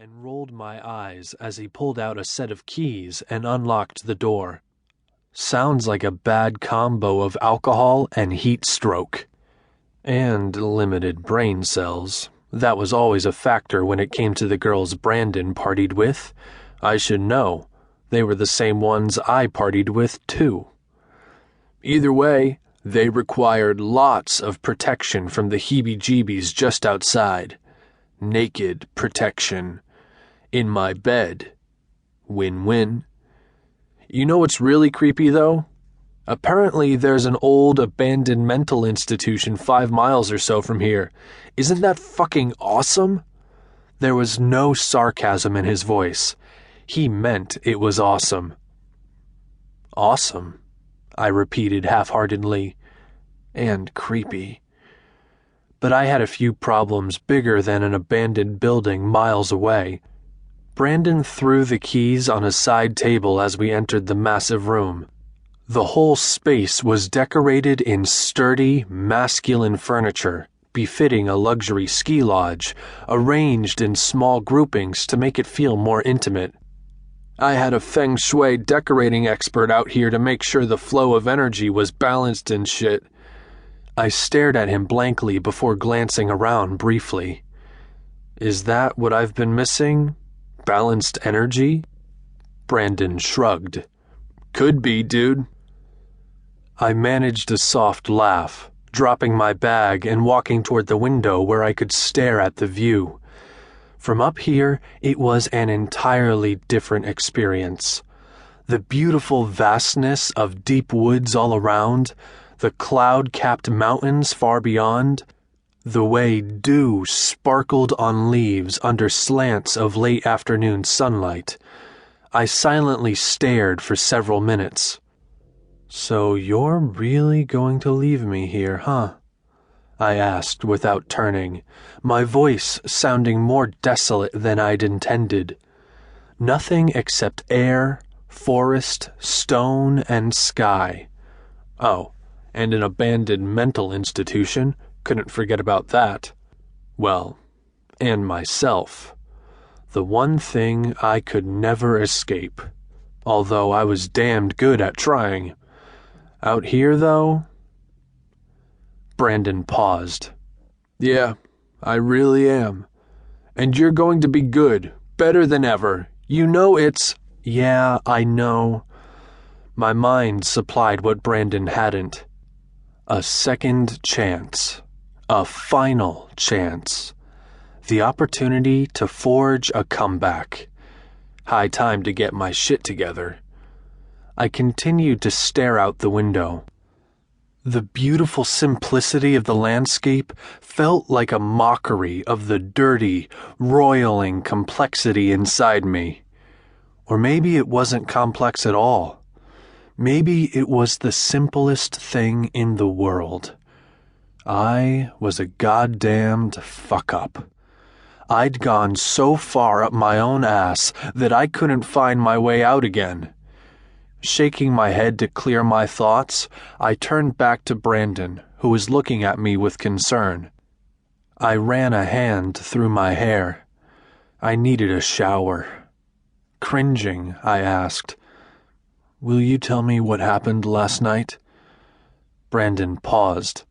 and rolled my eyes as he pulled out a set of keys and unlocked the door. Sounds like a bad combo of alcohol and heat stroke. And limited brain cells. That was always a factor when it came to the girls Brandon partied with. I should know. They were the same ones I partied with, too. Either way, they required lots of protection from the heebie-jeebies just outside. Naked protection. In my bed. Win-win. You know what's really creepy, though? Apparently there's an old abandoned mental institution 5 miles or so from here. Isn't that fucking awesome? There was no sarcasm in his voice. He meant it was awesome. Awesome, I repeated half-heartedly. And creepy. But I had a few problems bigger than an abandoned building miles away. Brandon threw the keys on a side table as we entered the massive room. The whole space was decorated in sturdy, masculine furniture, befitting a luxury ski lodge, arranged in small groupings to make it feel more intimate. I had a feng shui decorating expert out here to make sure the flow of energy was balanced and shit. I stared at him blankly before glancing around briefly. Is that what I've been missing? Balanced energy? Brandon shrugged. Could be, dude. I managed a soft laugh, dropping my bag and walking toward the window where I could stare at the view. From up here, it was an entirely different experience. The beautiful vastness of deep woods all around, the cloud-capped mountains far beyond, the way dew sparkled on leaves under slants of late afternoon sunlight. I silently stared for several minutes. So you're really going to leave me here, huh? I asked without turning, my voice sounding more desolate than I'd intended. Nothing except air, forest, stone, and sky. Oh, and an abandoned mental institution. Couldn't forget about that. Well, and myself. The one thing I could never escape. Although I was damned good at trying. Out here, though? Brandon paused. Yeah, I really am. And you're going to be good, better than ever. You know it's... Yeah, I know. My mind supplied what Brandon hadn't. A second chance. A final chance. The opportunity to forge a comeback. High time to get my shit together. I continued to stare out the window. The beautiful simplicity of the landscape felt like a mockery of the dirty, roiling complexity inside me. Or maybe it wasn't complex at all. Maybe it was the simplest thing in the world. I was a goddamned fuck-up. I'd gone so far up my own ass that I couldn't find my way out again. Shaking my head to clear my thoughts, I turned back to Brandon, who was looking at me with concern. I ran a hand through my hair. I needed a shower. Cringing, I asked, "Will you tell me what happened last night?" Brandon paused.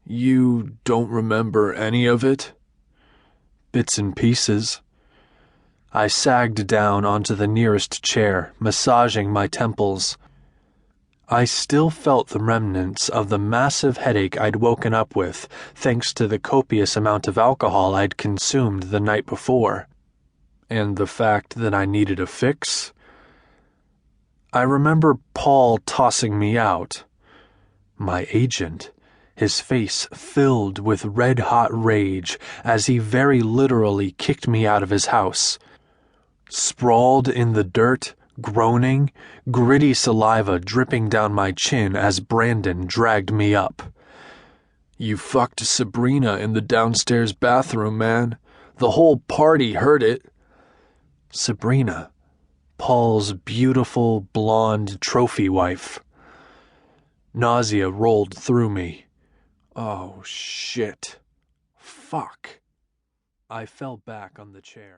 You don't remember any of it? Bits and pieces. I sagged down onto the nearest chair, massaging my temples. I still felt the remnants of the massive headache I'd woken up with, thanks to the copious amount of alcohol I'd consumed the night before. And the fact that I needed a fix? I remember Paul tossing me out. My agent. His face filled with red-hot rage as he very literally kicked me out of his house. Sprawled in the dirt, groaning, gritty saliva dripping down my chin as Brandon dragged me up. You fucked Sabrina in the downstairs bathroom, man. The whole party heard it. Sabrina, Paul's beautiful, blonde trophy wife. Nausea rolled through me. Oh, shit. Fuck. I fell back on the chair.